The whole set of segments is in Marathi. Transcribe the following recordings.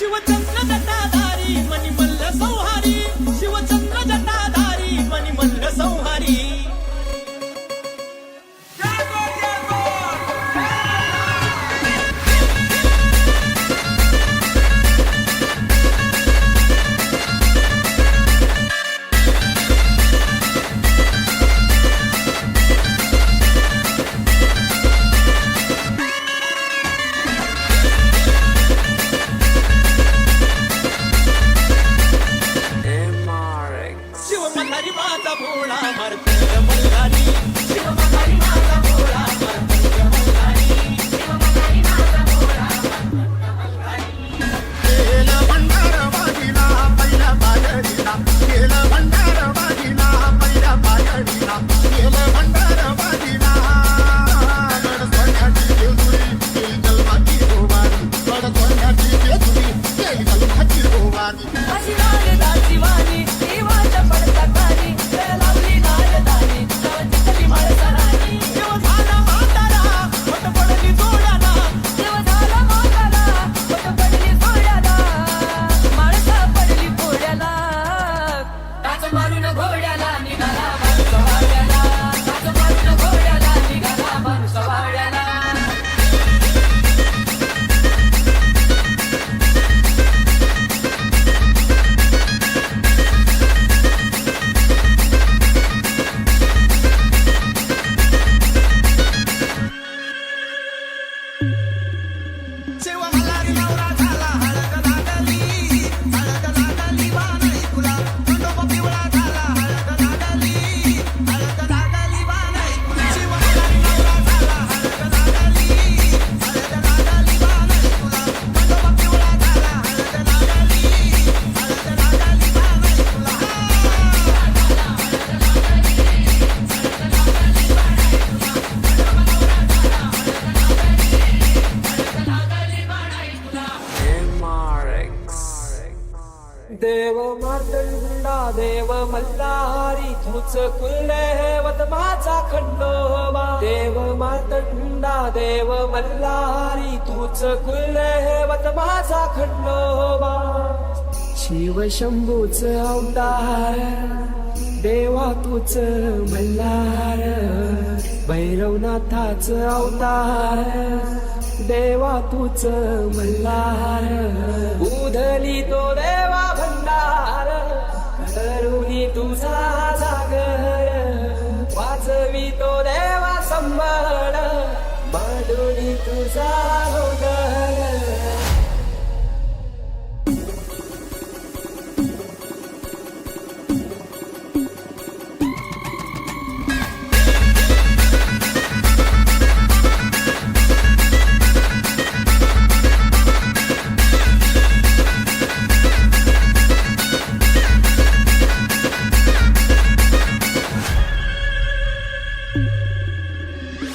शिवचंद्र जटाधारी मणिमल्ल संहारी, शिवचंद्र जटाधारी मणिमल्ल संहारी. शिव मल्हारी माझा भोळा मारतंग मल्हारी, शिव मल्हारी माझा भोळा मारतंग मल्हारी, शिव मल्हारी माझा भोळा मारतंग मल्हारी. केलं भंडार वाजिला पहिला पायरीला, केलं भंडार वाजिला पहिला पायरीला, केलं भंडार वाजिला. गड सोन्याची जेजुरी केली जन्माची गोवारी, गड सोन्याची जेजुरी केली जन्माची गोवारी. अशी नारदाची वाणी देवाच्या पडताकानी, लावली नारदानी जिंकली माळसरानी. देव झाला म्हातारा वट पडली जोड्याला, देव झाला म्हातारा वट पडली जोड्याला, माळसा पडली घोड्याला. टाच मारून घोड्याला निघाला माणूस वाड्याला, टाच मारून घोड्याला निघाला माणूस वाड्याला. शिव मल्हारी नवरा झाला हळद लागली, हळद लागली बाणाई तुला. खंडोबा पिवळा झाला हळद लागली, हळद लागली बाणाई तुला. शिव मल्हारी नवरा झाला हळद लागली, हळद लागली बाणाई तुला. खंडोबा पिवळा झाला हळद लागली, हळद लागली बाणाई तुला. देव मार्तंडा देव मल्हारी तूच कुलदैवत माझा खंडोबा. देव मार्तंडा देव मल्हारी तूच कुलदैवत माझा खंडोबा. शिव शंभूच अवतार देवा तूच मल्हार, भैरवनाथाच अवतार देवा तूच मल्हार. उधली तो देवा भंडार, करुणी तुझा जागर, वाचवी तो देवा संबळ, मांडुनी तुझा गोगर.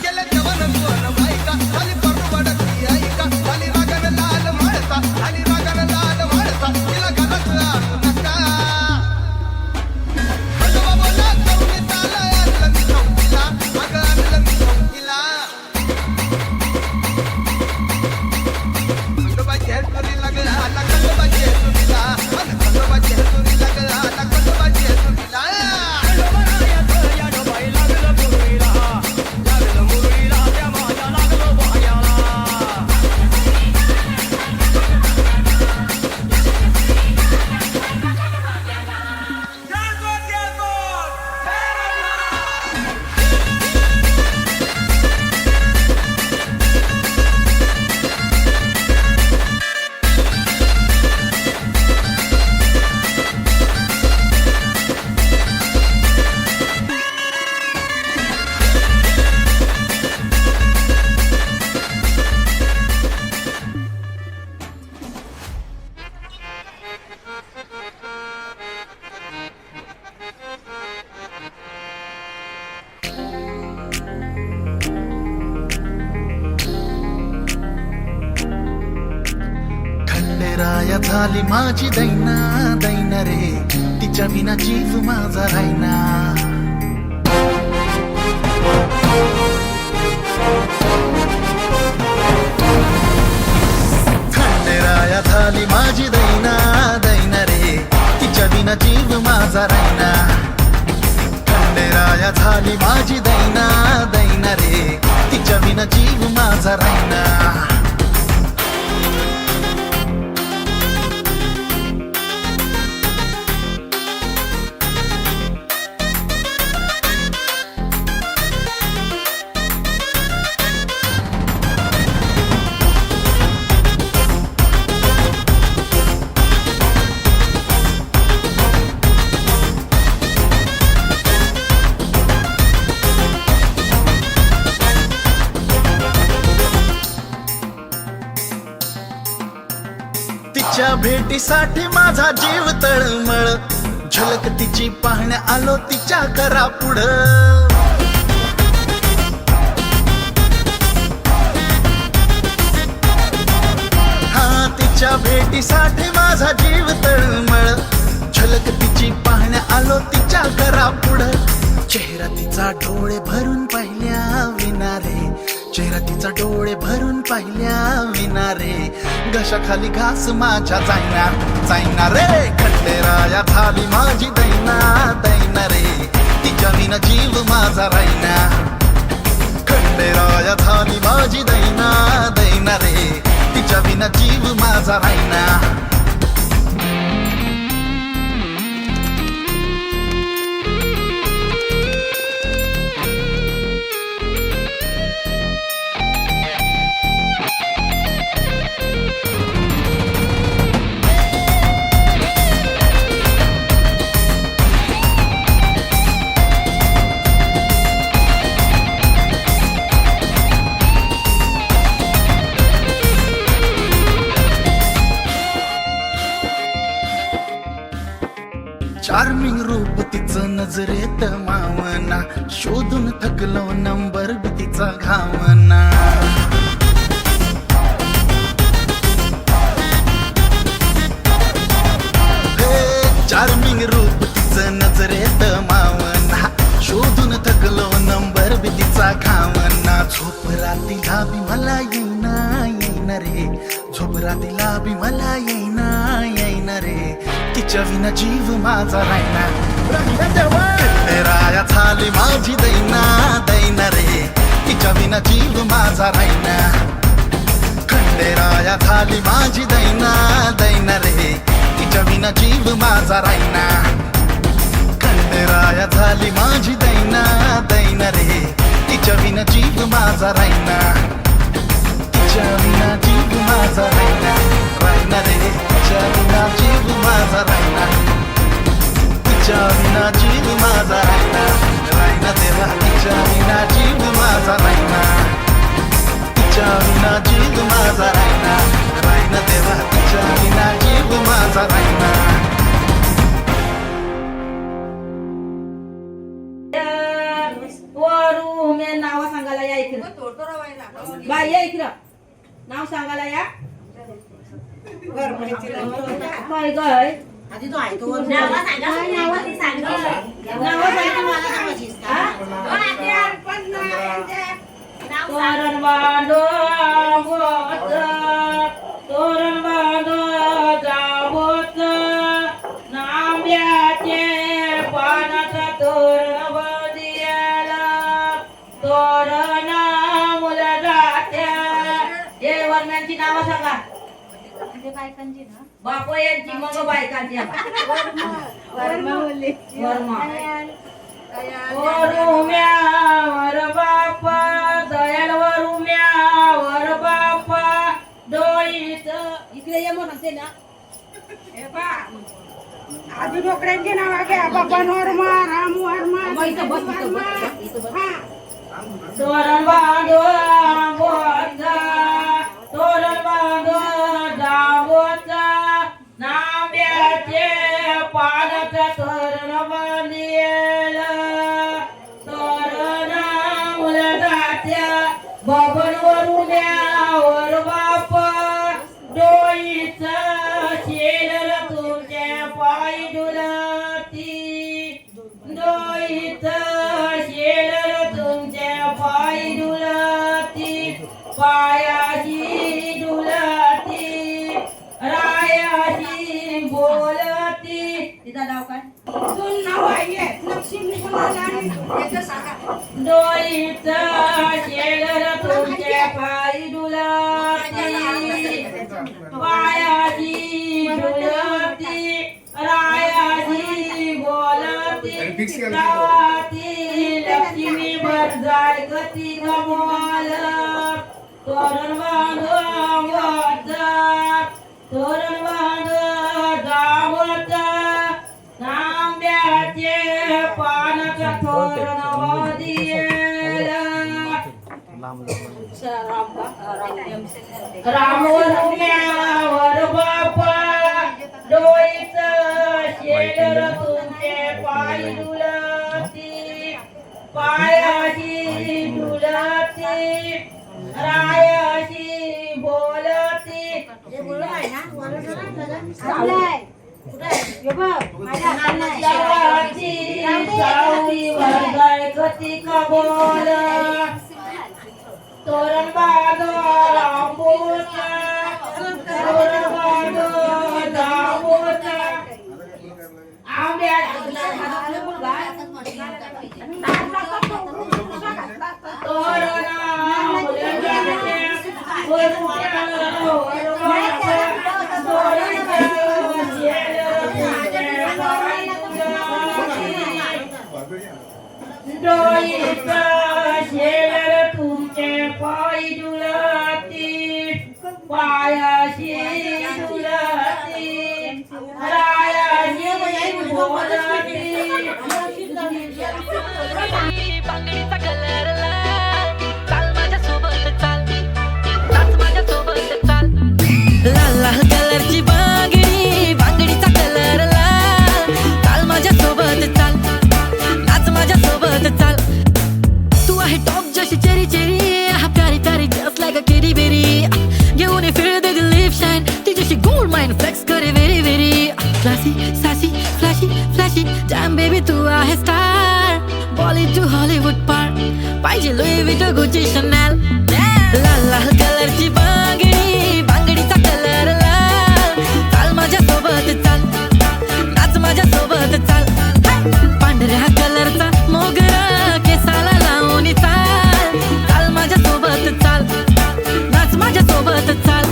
केलं जवान जुवान बायका, खाली परवडती ऐका, खाली रागानं लाल माळसा, खाली रागानं लाल माळसा, तिला घरात आणू नका. खंडोबा बोला करून चाल, आणलं मी चौकीला, अगं आणलं मी चौकीला. खंडोबाची हेसुरीला ग आला, खंडोबाची हेसुरीला, अन खंडोबाची हेसुरीला ग आला, खंडोबाची हेसुरीला. राया झाली माझी दैना दैना रे, तिच्या विना जीव माझा रायना. खंडेराया झाली माझी माझा रायना खंडेराया झाली माझी दैना दैना रे तिच्या विना जीव माझा रायना तिच्या भेटीसाठी माझा जीव तळमळ झलक तिची पाहण्या आलो तिच्या करा पुढं हा तिच्या भेटीसाठी माझा जीव तळमळ झलक तिची पाहण्या आलो तिच्या करा पुढं चेहरा तिचा डोळे भरून पाहिल्या विना रे चेहरा तिचा डोळे भरून पाहिल्या विना रे घशाखाली घास माझ्या जाईना जाईना रे खंडेराया झाली माझी दैना दैना रे तिच्या विना जीव माझा रायना खंडेराया झाली माझी दैना दैना रे तिच्या विना जीव माझा रायना चार्मिंग रूप तिचं नजरेत मावना शोधून थकलो नंबर बी तिचा घावना चार्मिंग रूप तिचं नजरेत मावना शोधून थकलो नंबर बी तिचा घावना झोप रातीला बी मला येईना येईना रे झोप रातीला बी मला येईना येईना रे तिच्या विना जीव माझा रायना खंडेराया झाली माझी दैना दैना रे तिच्या विना जीव माझा रायना खंडेराया झाली माझी दैना दैना रे तिच्या विना जीव माझा रायना खंडेराया झाली माझी दैना दैना रे तिच्या विना जीव माझा रायना तिच्या विना जीव माझा रायना रायना रे तिच्या विना जीव माझा रायना तिच्या विना जीव माझा रायना रायना देवा तिच्या विना जीव माझा रायना तिच्या विना जीव माझा रायना रायना देवा तिच्या विना जीव माझा रायना वरू मी नाव सांगायला या इकडं बाई या इकडं नाव सांगायला या काय काय तोरण बांधो तोरण बांधो जावत नांब्याचे पानाचा तोरण बदियाला तोरण मुला जात्या हे वर्णांची नावं सांगा बापू यांची मग बायकांची वरुम्यावर बापा दयाल वरुम्यावर बापा डोईत इकडे ये म्हणते ना आधी डोकड्यांची नाव घ्या बाबा वर्मा राम वर्मा तोरण बांधो तोरण बांधो जावोचा नांब्याचे पानाचं तोरण बांधियल तोरण मुलं जात्या बबन वरुण्यावर बाप डोईच शेल तुमच्या पायी डुलती डोईच शेल तुमच्या पायी डुलती पायाची डुलती रायाची बोलती तिचं नाव काय? दोन नाव आहे लक्ष्मी समाधान डोईचं शेळर तुमच्या पायी डुलती, पायाची डुलती, रायाची बोलती, गावाती लक्ष्मी भर जाय गती गमोल, तोरण बांधवत, तोरण बांधवत, आंब्याचे पानक तोरण दियल, रामवरुण्यावर बापा डोईचं शेलर तुमचे पायी डुलती, पायाची डुलती, रायाची बोलती, गावाची सावली वर्गाय गती कबोल, तोरण बांधो रांगोळीचा, तोरण बांधो रांगोळीचा, आंब्याची डोईचं शेलर तुमचे पायी डुलती, पायाशी डुलती, रायाशी बोलती, बांगडीचा कलर लाल, चाल माझ्या सोबत चाल, नाच माझ्या सोबत चाल. लाल लाल कलरची बांगडी, बांगडीचा कलर लाल, चाल माझ्या सोबत चाल, नाच माझ्या सोबत चाल. तू आहे टॉप जशी चेरी चेरी, हा प्यारी प्यारी जस्ट लाईक अ केरी बेरी. घेऊन ये फिर दे लिप शाईन, ती जशी गोल्ड माइन फ्लेक्स करे very very. Classy sassy flashy flashy jam baby तू आहे स्टार. बॉलिवूड टू हॉलिवूड पार, पाहिजे लुई विटो गुची शनेल. लाल लाल कलरची बांगडी, बांगडीचा कलर लाल, चाल माझ्या सोबत चाल, नाच माझ्या सोबत चाल. पांढऱ्या कलरचा मोगरा केसाला लावून चाल, चाल माझ्या सोबत चाल, नाच माझ्या सोबत चाल.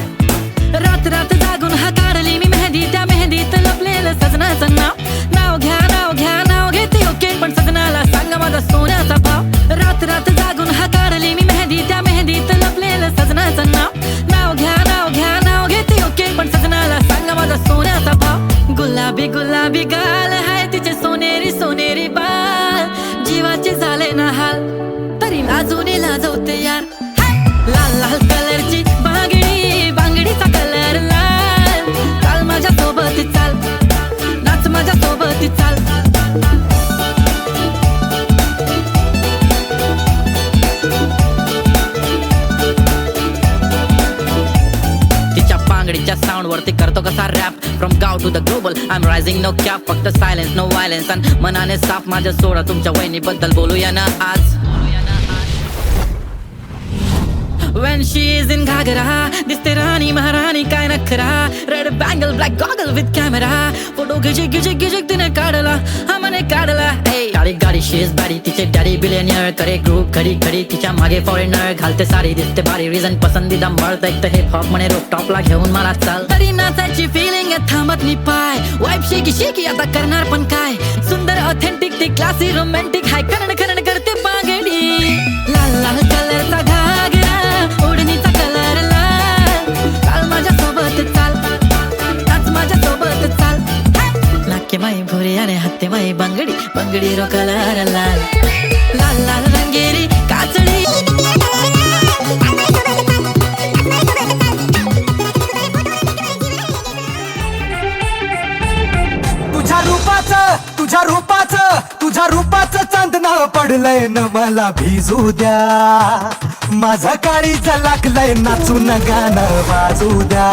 रात रात जागून हा काढली मी मेहंदी, त्या मेहंदीत लपलेलं सजनाचं नाव. नाव घ्या नाव घ्या नाव घेते ओके, पण सजनाला सांगा माझा सोन्याचा भाव. रात रात जागून हा काढली मी मेहंदी, त्या मेहंदीत लपलेलं सजनाचं नाव. नाव घ्या नाव घ्या नाव घेते ओके, पण सजनाला सांगा माझा सोन्याचा भाव. गुलाबी गुलाबी गाल हाय तिचे सोनेरी सोनेरी बाल, जीवाचे झाले ना हाल तरी लाजून लाजवते यार. लाल लाल कलरची बांगडी, बांगडीचा कलर लाल, चाल माझ्या सोबत चाल, नाच माझ्या सोबत चाल. तिच्या बांगडीच्या साऊंड वरती करतो कसा रॅप. फ्रॉम गाव to the global I am rising no cap. फक्त सायलेन्स नो व्हायलेन्स आणि मनाने साफ. माझ्या सोडा तुमच्या वहिनीबद्दल बोलूया ना आज. When she is in घागरा दिसते राणी महाराणी काय नखरा. Red bangle black goggle with camera, photo गिजिक गिजिक गिजिक तिने काढला, हा मने काढला. गाडी गाडी शी इज बॅडी, तिचे डॅडी बिलियनियर. करे ग्रुप घडी घडी तिच्या मागे फॉरेनर. घालते साडी दिसते भारी, रिझन पसंदीदा मर्द. ऐकतं हिप हॉप म्हणे रूफ टॉपला घेऊन मला चाल. तरी नाचायची फिलिंग थांबत मी पाय. वाईफ शेकी शेकी आता करणार पण काय. सुंदर ऑथेंटिक ती क्लासी रोमॅन्टिक हाय. करण करण करते बांगडी. लाल लाल कलरचा घागरा, ओढणीचा कलर लाल, चाल माझ्या सोबत चाल, नाच माझ्या सोबत चाल. नाके माई भोरी आणि हत्ते माई बांगडी, बांगडी रो कलर लाल. लाल लाल रंगेरी काचडी. तुझ्या रूपाचं चांदणं पडलंय न मला भिजू द्या. माझा काळीज लागलंय नाचून गाणं वाजू द्या.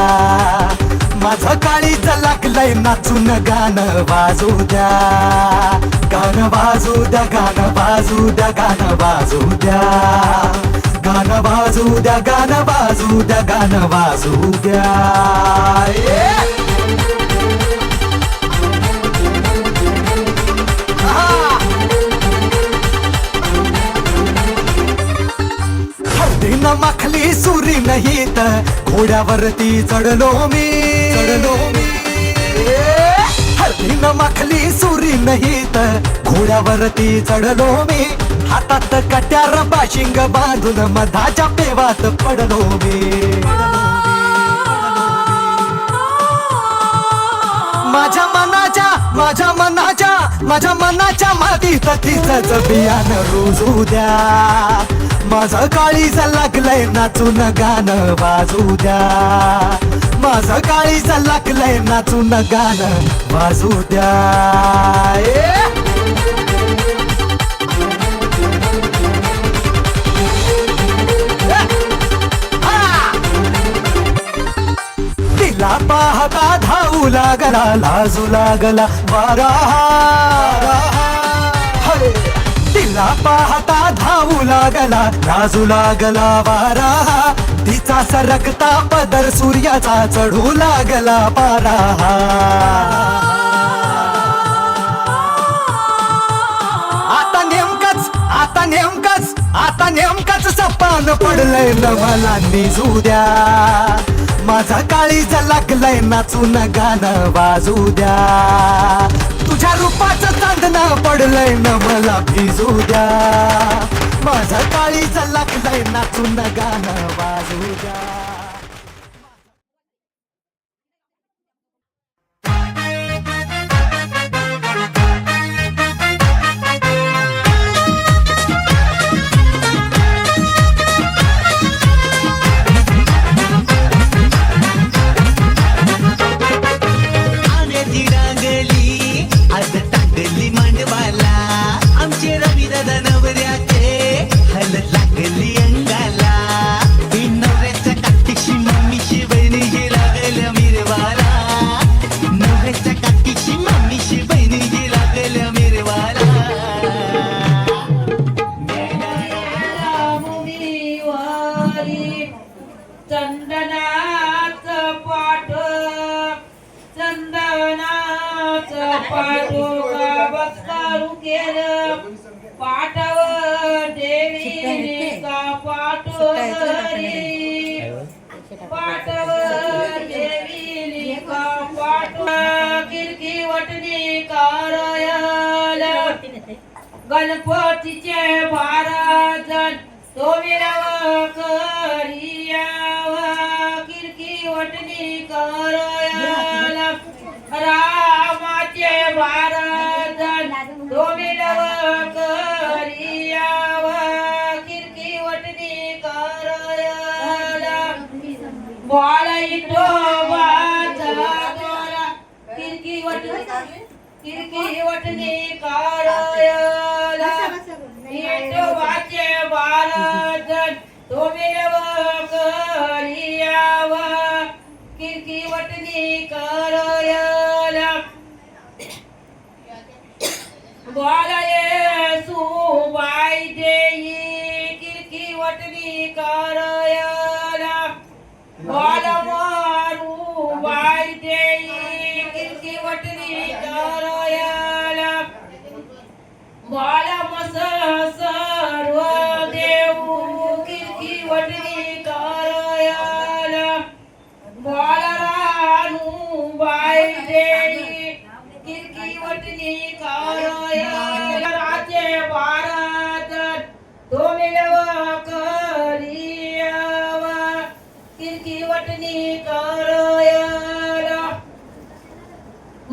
माझा काळीज लागलंय नाचून गाणं वाजू द्या. गाणं वाजू द्या, गाणं वाजू द्या, गाणं वाजू द्या. गाणं वाजू द्या, गाणं वाजू द्या, गाणं वाजू द्या. घोड्यावरती चढलो मी हळदीनं माखली सुरी नाही तर घोड्यावरती चढलो मी हातात कट्यार बाशिंग बांधून मधाच्या पेवात पडलो मी माझ्या मनाच्या मातीत तिचंच बियाणं रुजू द्या माझं काळीज लागलंय नाचून गाणं वाजू द्या माझं काळीज लागलंय नाचून गाणं वाजू द्या तिला पाहता धावू लागला लाजू लागला वारा तिला पाहता धावू लागला लाजू लागला वारा तिचा सरकता पदर सूर्याचा चढू लागला पारा आता नेमकंच सपान पडलंय न मला निजू द्या माझा काळीज लागलंय नाचून गाणं वाजू द्या तुझ्या रूपाचं चांदणं पडलंय न मला भिजू द्या माझा काळीज लागलंय नाचून गाणं वाजू द्या पाटावर देवी का पाटावर देवी का किरकी वटणी करायला गणपतीचे 12 जण तो मिरव करियाव किरकी वटणी करायला रामाचे 12 जण तो मिरव करियाव किरकी वटणी करायला बोलाई तो वाचा किरकी वटणी करायला वाचे 12 जण तो मिरव करियाव किरकी वटणी करायला बोलाये सुबाई देई किरकी वटणी करायला बोल मारू बाई देई किरकी वटणी करायला बोल मस सर्व देऊ किरकी वटणी करायला बोल रानू बाई देई किरकी वटणी करायला राजे 12 जण तो मिळव करियाव किरकी वटणी करायला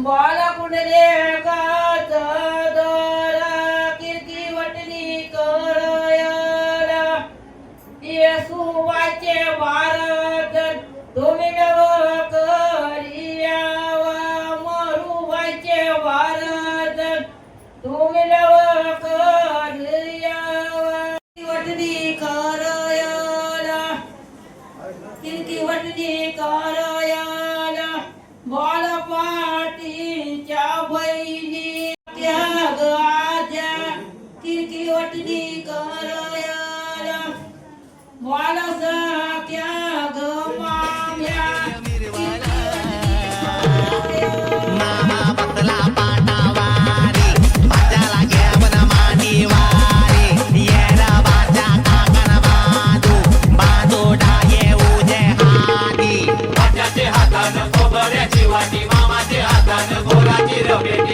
बाला कुंडले गात दोरा किरकी वटणी करायला येसुवाचे 12 जण तो मिळव करियाव मरुवाचे 12 जण तो मिळव करियाव वटणी करायला किरकी वटणी करायला बालपाटीच्या बहिणी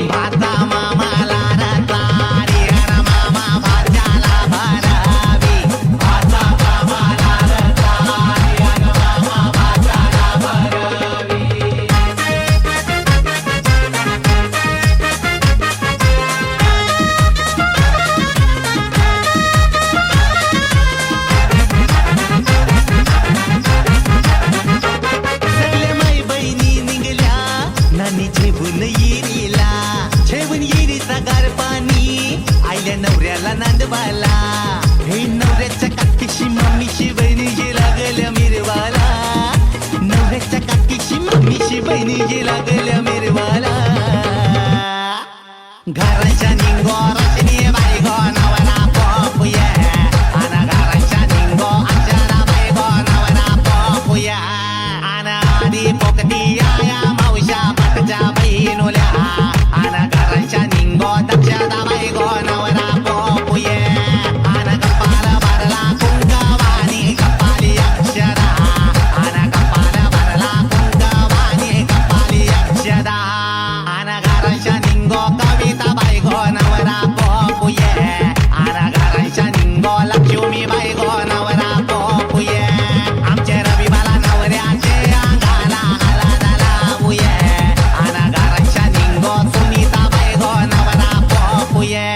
भाता मामाला रत्ना रियान मामा भाच्याला भरावी भाता मामाला रत्ना रियान मामा भाच्याला भरावी सगळे माई बहिणी निघल्या नानी झेवून येरीला झेवून येरीचा गार पाणी आईल्या नवऱ्याला नांदवाला हे नवऱ्याच्या काकीशी मम्मीशी बहिणीशी लागल्या मिरवाला नवऱ्याच्या काकीशी मम्मीशी बहिणीशी लागल्या मिरवाला घराच्या निंगो रचनी बाई गो नवरा पपुया आना घराच्या निंगो अचारा बाई गो नवरा पपुया आना आधी पोकती आया मावशा पाटच्या बहिणुल्या आना घराच्या निंगो दक्षदा बाई गो नवरा पपुया आना कपाल भरला कुंकवानी कपाली अक्षरा आना कपाल भरला कुंकवानी कपाली अक्षदा आना घराच्या निंगो कविता बाई गो नवरा पपुये आना घराच्या निंगो लक्ष्मी बाई गो नवरा पपुये आमचे रविबाला नवऱ्याचे अंगाला हळद लावूये आना घराच्या निंगो सुनीता बाई गो नवरा पपुये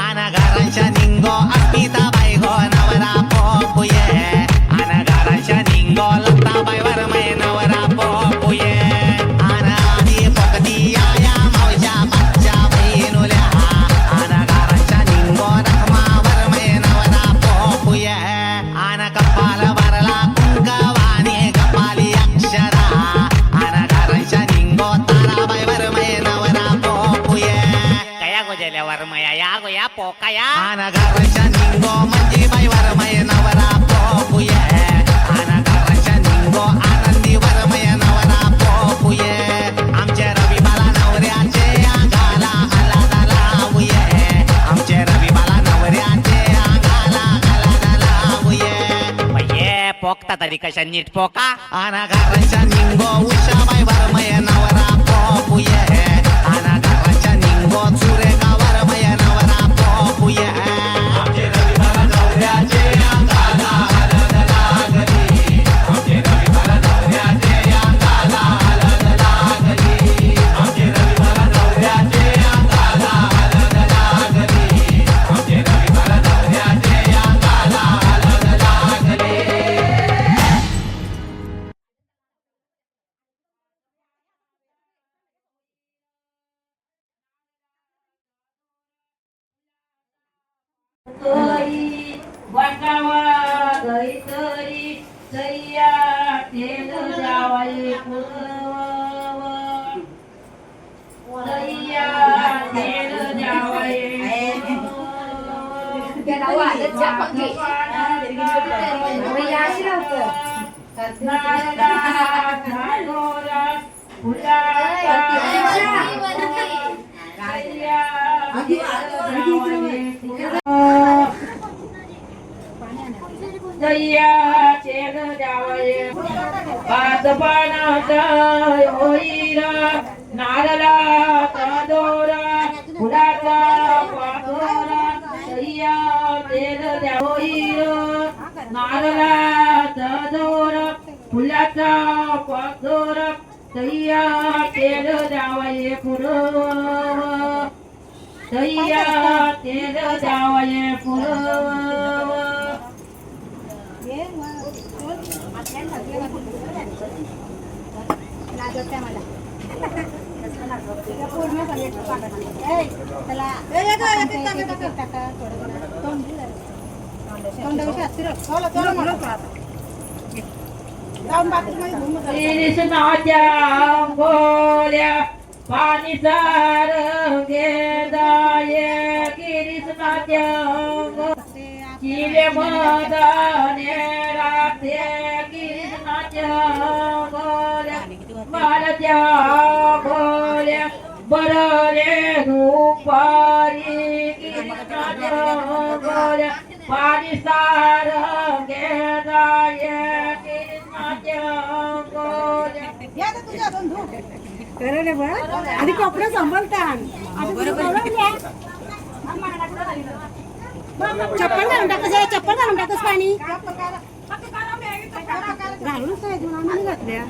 आना घराच्या निंगो अस्मिता बाई गो नवरा पपुये आना घराच्या निंगो लता बाई वरमे नवरा पपुये आना आधी पोकती आया मावशा पाटच्या बहिणुल्या आना घराच्या निंगो रखमा वरमे नवरा पपुये आना कपाल भरला कुंकवानी कपाली अक्षरा आना घराच्या निंगो ताराबाई वरमे नवरा पपुये कया गोजल्या वरमया या गो या पोकाया आना घराच्या निंगो मंजीबाई वरमे नवरा पपुये आना घराच्या निंगो आनंदी वरमे नवरा पपुये आमच्या रविबाला नवऱ्याचे अंगाला हळद लावूये आमच्या रविबाला नवऱ्याचे अंगाला हळद लावूये बये पोकता तरी कशा नीट पोका आना घराच्या निंगो उषाबाई वरमे नवरा पपुये आना घराच्या निंगो सुरेखा वरमे नवरा पपुये आमच्या रविबाला नवऱ्याचे अंगाला हळद लागली आमच्या रविबाला नवऱ्याचे अंगाला हळद लागली आमच्या रविबाला नवऱ्याचे अंगाला हळद लागली आमच्या रविबाला नवऱ्याचे अंगाला हळद लागली तरी वाटावा तरी सैया तेल जावाई सैया तेल जावाई दैया चेल जावये पाच पानाचा होईरा नारळा दोरा फुलाचा पाखोरा दैया चेल होईरा नारळाचा दोरा फुलाचा पाखोरा दैया चेल जावये पुरव दैया चेल जावये पुरव कृष्णाच्या गोल्या पाणी सार गेदाये कृष्णाच्या चिले मदाने राधे कृष्णाच्या गोल्या बाळाच्या गोल्या बरले दुपारी कृष्णाच्या गोल्या पाणी सार गेदाये कृष्णाच्या गोल्या रे बरं आधी कपडे सांभाळतात चप्पल घालून टाकस चप्पल घालून टाकस पाणी घालून आम्ही घातल्या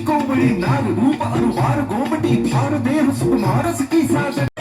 कोमड़ी नाग रूप अनुहार गोमटी भार देह सुकुमारस की साजन